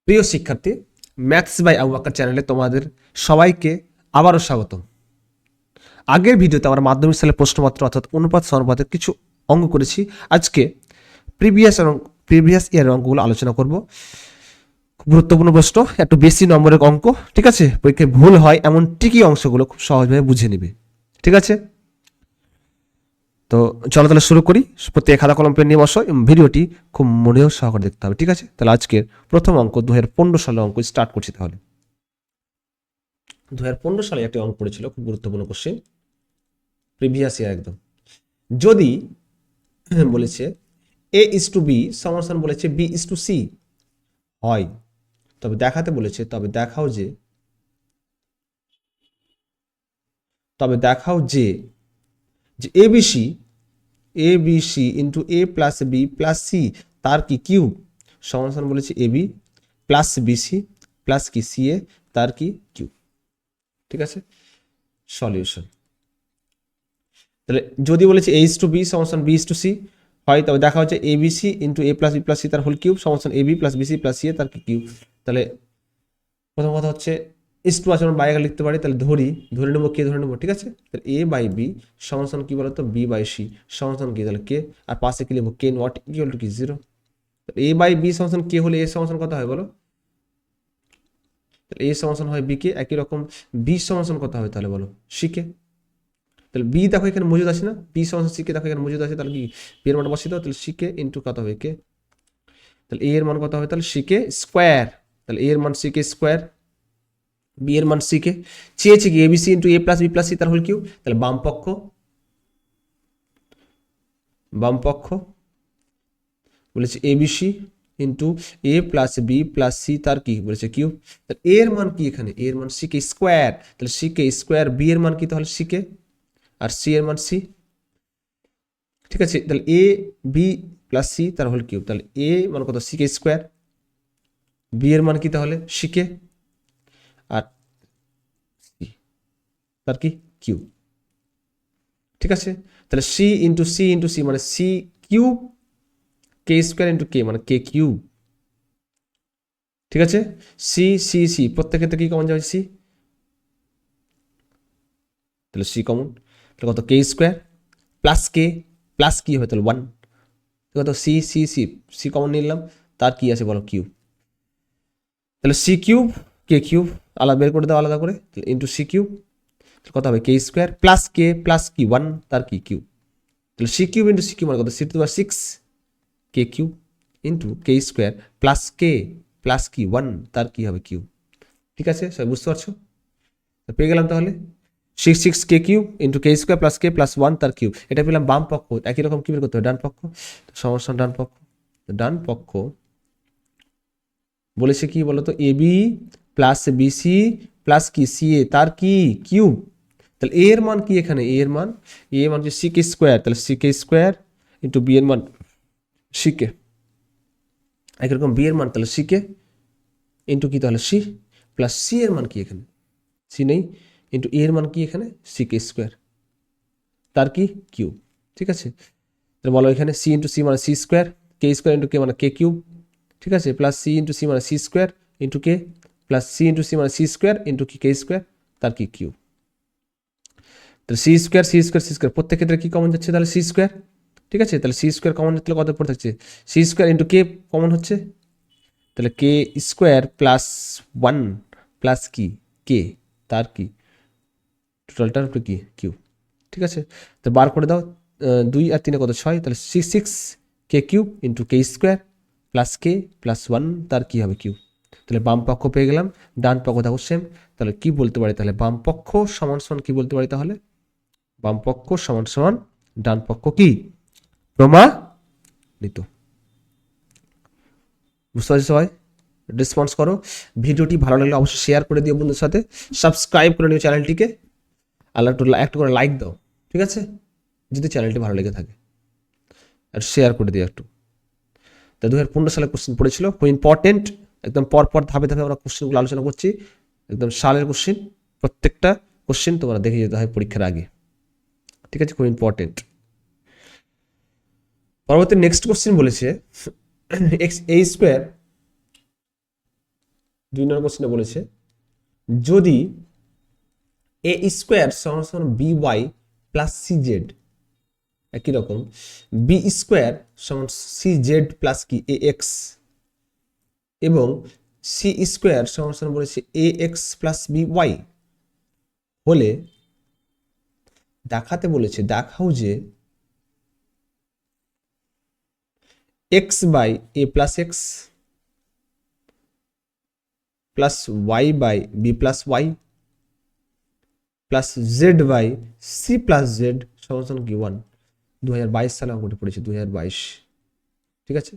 প্রিয় শিক্ষার্থী, maths by Abu Bakr চ্যানেলে তোমাদের সবাইকে আবারও স্বাগতম। আগের ভিডিওতে আমরা মাধ্যমিক সালের প্রশ্নপত্র অর্থাৎ অনুপাত সমানুপাতের কিছু অঙ্ক করেছি। আজকে প্রিভিয়াস ইয়ারের অঙ্কগুলো আলোচনা করব। খুব গুরুত্বপূর্ণ প্রশ্ন, একটু বেশি নম্বরের অঙ্ক, ঠিক আছে? পরীক্ষায় ভুল হয় এমন ঠিকই অংশগুলো খুব সহজভাবে বুঝে নিবে, ঠিক আছে? তো চলো তাহলে শুরু করি। প্রত্যেক খাতা কলম পেন নিয়ে বসো এবং ভিডিওটি খুব মনোযোগ সহকারে দেখতে হবে, ঠিক আছে? তাহলে আজকের প্রথম অঙ্ক 2015 সালের অঙ্ক স্টার্ট করছি। তাহলে 2015 সালে একটি অঙ্ক পড়েছিল, খুব গুরুত্বপূর্ণ কোশ্চেন, প্রিভিয়াস ইয়ার একদম। যদি বলেছে A:B সমান বলেছে B:C হয়, তবে দেখাতে বলেছে, তবে দেখাও যে ABC into A plus B plus C তার কি কিউব সমান বলেছে AB প্লাস BC প্লাস কি CA তার কি কিউব, ঠিক আছে? সলিউশন। তাহলে যদি বলেছে A:B সমান B:C হয়, তবে দেখা হচ্ছে ABC into A plus B plus C তার হোল কিউব সমান AB plus BC plus C তার কি কিউব। তাহলে প্রথম কথা হচ্ছে S2 আছে, আমরা বাইরে লিখতে পারি, তাহলে ধরে নেবো কে ধরে নেবো, ঠিক আছে? তাহলে A/B সমান কি বলতো B/C সমান কি, তাহলে কে, আর পাশে কি লিখবো কে নট ইকুয়াল টু কি 0। A/B সমান কে হলে A সমান কত হয় বলো? তাহলে A সমান হয় B কে, একই রকম B সমান কত হবে তাহলে বলো? C কে। তাহলে বি দেখো এখানে মজুদ আছে না, বি সমান সি কে দেখো এখানে মজুদ আছে, তাহলে কি বি এর মান বসিয়ে দাও, তাহলে সি কে ইন্টু কত হবে কে, তাহলে এ এর মান কত হবে তাহলে সি কে স্কোয়ার, তাহলে এ এর মান সি কে স্কোয়ার, বি এর মান সি কে, চেয়েছে কি এবিসি ইন্টু এ প্লাস বি প্লাস সি তার হোল কিউব, তাহলে বাম পক্ষ বলেছে এবিসি ইন্টু এ প্লাস বি প্লাস সি তার কি বলেছে কিউব, তাহলে এ এর মান কি এখানে, এ এর মান সি কে স্কোয়ার, তাহলে সি কে স্কোয়ার, বি এর মান কি তাহলে সি কে, আর সি এর মান সি, ঠিক আছে? তাহলে এ বি প্লাস সি তার হোল কিউব, তাহলে এ মান কত সি কে স্কোয়ার, বি এর মান কি তাহলে সি কে, আর সি তার কি কিউব, ঠিক আছে? তাহলে সি ইন্টু সি মানে সি কিউব, কে স্কোয়ার ইন্টু কে মানে কে কিউব, ঠিক আছে? সি প্রত্যেক ক্ষেত্রে কি কমন যাবে সি, তাহলে সি কমন, তাহলে কত কে স্কোয়ার প্লাস কি হবে তাহলে 1, কত সি কমন নিলাম, তার কি আছে বলো কিউব, তাহলে সি কিউব কে কিউব আলাদা বের করে দাও আলাদা করে, তাহলে ইন্টু সি কিউব কত হবে কে স্কোয়ার প্লাস কি 1 তার কি কিউব, তাহলে c cube into c cube মানে কত c to 6 k cube into k square plus কি 1 তার কি হবে কিউব, ঠিক আছে? সবাই বুঝতে পারছো? পেয়ে গেলাম তাহলে 6 k cube into k square plus k plus 1 তার কিউব। এটা পেলাম বাম পক্ষ, একই রকম কি বের করতে হবে ডান পক্ষ, সমস্যা ডান পক্ষ বলেছে কি বলতো এবি প্লাস বিসি প্লাস কি সিএ তার কি কিউব, তাহলে এ এর মান কি এখানে, এ এর মান হচ্ছে সি কে স্কোয়ার, তাহলে C K square into B এর মান সি কে, একই রকম বি এর মান তাহলে সি কে ইন্টু কি তাহলে সি প্লাস সি এর মান কি এখানে সি নেই, ইন্টু এর মান কি এখানে সি কে স্কোয়ার তার কি কিউব, ঠিক আছে? তাহলে বলো এখানে সি ইন্টু সি মানে সি স্কোয়ার, কে স্কোয়ার ইন্টু কে মানে কে কিউব, ঠিক আছে? প্লাস সি ইন্টু সি মানে C square into k plus C into C মানে সি স্কোয়ার ইন্টু কি কে স্কোয়ার তার কি কিউব, তাহলে সি স্কোয়ার প্রত্যেক ক্ষেত্রে কি কমন যাচ্ছে তাহলে সি স্কোয়ার, ঠিক আছে? তাহলে সি স্কোয়ার কমন যাচ্ছে কত পড়ে থাকছে C square into k common হচ্ছে, তাহলে কে স্কোয়ার প্লাস 1 প্লাস কি কে তার কি টোটালটার উপরে কি কিউব, ঠিক আছে? তো বার করে দাও 2 আর 3 কত 6, তাহলে 6 k cube into k square plus k plus 1 তার কি হবে কিউব, তাহলে বাম পক্ষ পেয়ে গেলাম, ডান পক্ষ দেখো সেম, তাহলে কি বলতে পারি তাহলে বাম পক্ষ সমান কি বলতে পারি তাহলে বাম পক্ষ সমান ডান পক্ষ কি প্রমাণিত। বুঝতে পারছি সবাই? রেসপন্স করো, ভিডিওটি ভালো লাগলে অবশ্যই শেয়ার করে দিও বন্ধুদের সাথে, সাবস্ক্রাইব করে নিও চ্যানেলটিকে, আর একটু করে লাইক দাও, ঠিক আছে? যদি চ্যানেলটি ভালো লেগে থাকে, আর শেয়ার করে দিও একটু। তা 2015 সালে কোশ্চেন পড়েছিল, খুব ইম্পর্টেন্ট, একদম পরপর ধাপে আমরা কোশ্চেনগুলো আলোচনা করছি, একদম সালের কোশ্চেন, প্রত্যেকটা কোশ্চেন তোমরা দেখে যেতে হয় পরীক্ষার আগে, ঠিক আছে? খুব ইম্পর্টেন্ট। পরবর্তী নেক্সট কোশ্চেন বলেছে এক্স এ স্কোয়ার 2 নম্বর কোশ্চেনে বলেছে যদি এ স্কোয়ার সমান সমান b Y plus C z, একই রকম বি স্কোয়ার সমান সি জেড প্লাস কি এ এক্স, এবং সি স্কোয়ার সমান সমান বলেছে a x plus B y হলে দেখাতে বলেছে, দেখাও যে x by a plus x plus y by b plus y plus z by C plus z সমান কি 1। 2022 সালে অঙ্কটি পড়েছে, 2022, ঠিক আছে।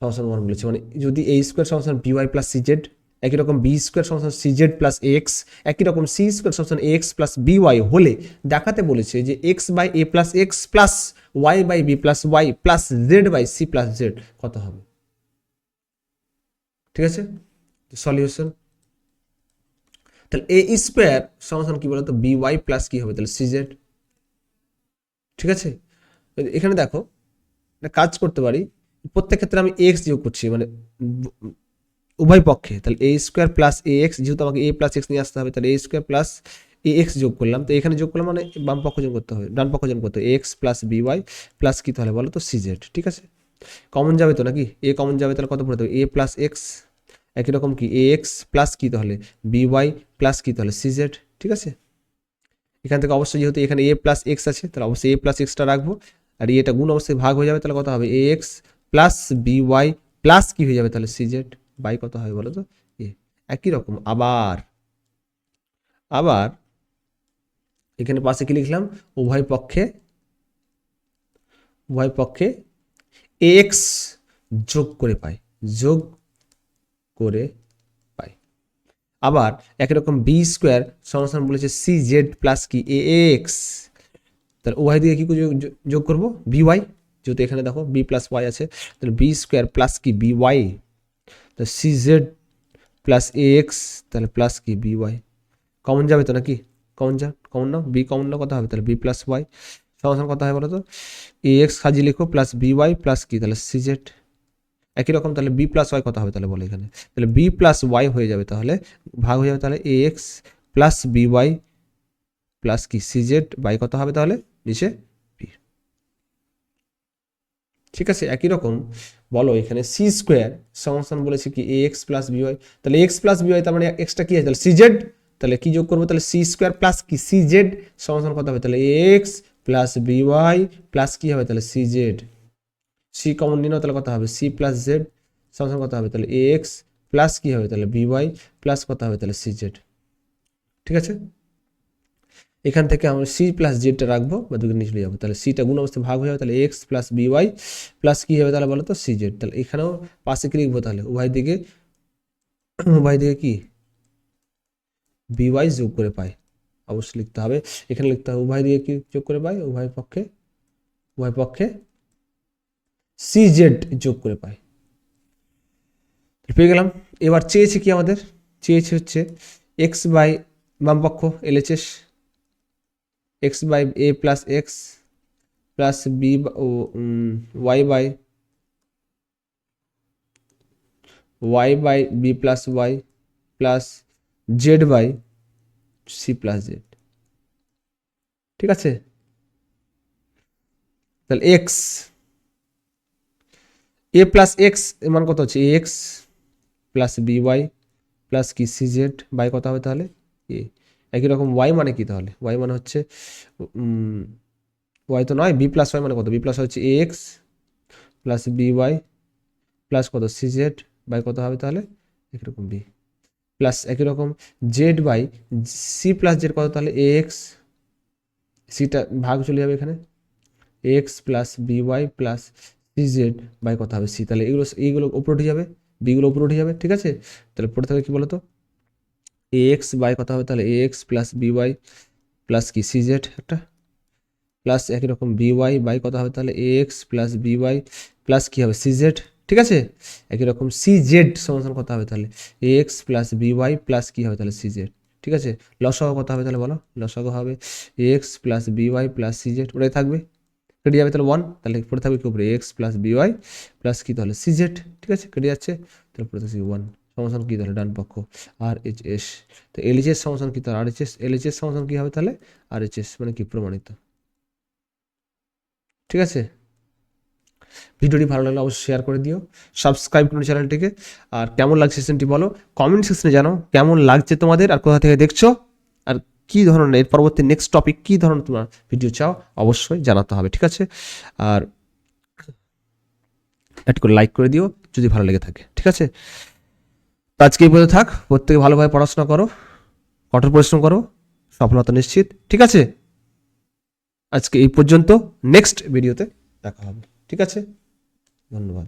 সমান 1 বলেছে, মানে যদি এ স্কোয়ার সমান b Y plus C z, একই রকম বি স্কোয়ার সমান c z plus a x, একই রকম সি স্কোয়ার সমান a x plus B y হলে দেখাতে বলেছে যে x by a plus x plus y by b plus y plus z by C plus Z কত হবে, ঠিক আছে। সলিউশন, তাহলে এ স্কোয়ার সমান কি বলতো বি ওয়াই প্লাস কি হবে তাহলে সি জেড, ঠিক আছে। এখানে দেখো কাজ করতে পারি, প্রত্যেক ক্ষেত্রে আমি এক্স যোগ করছি, মানে উভয় পক্ষে, তাহলে এ স্কোয়ার প্লাস এ এক্স, যেহেতু আমাকে এ প্লাস এক্স নিয়ে আসতে হবে, তাহলে এ স্কোয়ার প্লাস এ এক্স যোগ করলাম, তো এখানে যোগ করলাম মানে বাম পক্ষ যোগ করতে হবে, ডান পক্ষ যোগ করতে হবে, x plus B Y plus কি তাহলে বলো তো সি জেড, ঠিক আছে। কমন যাবে তো নাকি, এ কমন যাবে, তাহলে কত পড়তে হবে এ প্লাস এক্স, একই রকম কি এ এক্স প্লাস কি তাহলে বি ওয়াই প্লাস কি তাহলে সি জেড, ঠিক আছে। এখান থেকে অবশ্যই যেহেতু এখানে এ প্লাস এক্স আছে, তাহলে অবশ্যই এ প্লাস এক্সটা রাখবো, আর এটা গুণ অবশ্যই ভাগ হয়ে যাবে, তাহলে কত হবে A x plus B Y plus কি হয়ে যাবে তাহলে সি জেড বাই কত হবে বলো তো এ। একই রকম আবার আবার এখানে পাশে কি লিখলাম, উভয় পক্ষে এ এক্স যোগ করে পাই, যোগ করে পাই। আবার একই রকম বি স্কোয়ার সমান বলেছে সি জেড প্লাস কি এ এক্স, তাহলে ওয়াই দিকে কি যোগ করবো বি ওয়াই, যেহেতু এখানে দেখো বি প্লাস ওয়াই আছে, তাহলে বি স্কোয়ার প্লাস কি বি ওয়াই, তাহলে C z plus a x, তাহলে প্লাস কি বি ওয়াই, কমন যাবে তো নাকি, কমন নাও বি কমন নাও, কত হবে তাহলে বি প্লাস ওয়াই সমান কত হয় বলো তো এ এক্স খাজি লিখো প্লাস বি ওয়াই প্লাস কি তাহলে সি জেড, একই রকম তাহলে বি প্লাস ওয়াই কত হবে তাহলে বলো এখানে, তাহলে বি প্লাস ওয়াই হয়ে যাবে, তাহলে ভাগ হয়ে যাবে, তাহলে A x plus B Y plus কি সি জেড বাই কত হবে তাহলে নিচে বি, ঠিক আছে। একই রকম বলো এখানে সি স্কোয়ার সমান বলেছে কি a x plus B Y, তাহলে এক্স প্লাস বি ওয়াই তার মানে এক্সটা কি আছে তাহলে সি জেড, তাহলে কি যোগ করবো তাহলে সি স্কোয়ার প্লাস কি সি জেড সমান কত হবে তাহলে X plus B Y plus কি হবে তাহলে সি জেড, সি কমন নিয়ে নাও, তাহলে কত হবে সি প্লাস জেড সমান কত হবে তাহলে এক্স প্লাস কি হবে তাহলে বি ওয়াই প্লাস কত হবে তাহলে সি জেড, ঠিক আছে। এখান থেকে আমরা সি প্লাস জেডটা রাখবো বা দুটো নিচে যাবো, তাহলে সিটা গুণ অবস্থায় ভাগ হয়ে যাবে, তাহলে X plus B Y plus কী হবে তাহলে বলো তো সি জেড, তাহলে এখানেও পাশে কি লিখবো তাহলে উভয় দিকে কি বি ওয়াই যোগ করে পাই, অবশ্যই লিখতে হবে, এখানে লিখতে হবে উভয় দিকে কি যোগ করে পাই, উভয় পক্ষে সি জেড যোগ করে পাই, পেয়ে গেলাম। এবার চেয়েছে কি আমাদের, চেয়েছে হচ্ছে এক্স বাই বাম পক্ষ LHS x by a plus x plus B Y by b plus y plus z by C plus z, ঠিক আছে। তাহলে এক্স এ প্লাস এক্স এর মান কত হচ্ছে A x plus B Y plus কি সি জেড বাই কত হবে তাহলে এ, একই রকম ওয়াই মানে কি তাহলে ওয়াই মানে হচ্ছে ওয়াই তো নয় বি প্লাস ওয়াই মানে কত, বি প্লাস হচ্ছে A x plus B Y plus কত সি জেড বাই কত হবে তাহলে একই রকম বি প্লাস একই রকম Z by C plus Z কত তাহলে এ এক্স, সিটা ভাগ চলে যাবে এখানে X plus B Y plus C Z by কত হবে সি, তাহলে এইগুলো উপরে উঠে যাবে, বিগুলো উপরে উঠে যাবে, ঠিক আছে। তাহলে পড়ে থাকবে কি বলতো এ এক্স বাই কত হবে তাহলে A x plus B Y plus কি সি জেড একটা প্লাস একই রকম বি ওয়াই বাই কত হবে তাহলে A x plus B Y plus কী হবে সি জেড, ঠিক আছে। একই রকম সি জেড সমান কত হবে তাহলে A x plus B Y plus কী হবে তাহলে সি জেড, ঠিক আছে। লসাগু কত হবে তাহলে বলো, লসাগু হবে A x plus B Y plus C Z, ওটাই থাকবে, কেটে যাবে তাহলে 1, তাহলে পড়ে থাকবে কি উপরে x plus B Y plus কি তাহলে সি জেড, ঠিক আছে, কেটে যাচ্ছে, তাহলে পড়ে থাকছে 1 সমাধান কি তাহলে ডান পক্ষ আর এইচ এস, তো এলএইচএস সমাধান কি তাহলে আর এইচ এস, এলএইচএস সমাধান কি হবে তাহলে আর এইচ এস, মানে কি প্রমাণিত। ঠিক আছে, ভিডিওটি ভালো লাগলে অবশ্যই শেয়ার করে দিও, সাবস্ক্রাইব করুন চ্যানেলটিকে। আর কেমন লাগছে সেশনটি বলো, কমেন্ট সেকশনে জানাও কেমন লাগছে তোমাদের, আর কোথা থেকে দেখছো, আর কী ধরনের এর পরবর্তী নেক্সট টপিক কী ধরনের তোমার ভিডিও চাও অবশ্যই জানাতে হবে। ঠিক আছে, আর একটু করে লাইক করে দিও যদি ভালো লেগে থাকে। ঠিক আছে, তো আজকে এই পর্যন্ত থাক, প্রত্যেকে ভালোভাবে পড়াশোনা করো, কঠোর পরিশ্রম করো, সফলতা নিশ্চিত। ঠিক আছে, আজকে এই পর্যন্ত, নেক্সট ভিডিওতে দেখা হবে। ঠিক আছে, ধন্যবাদ।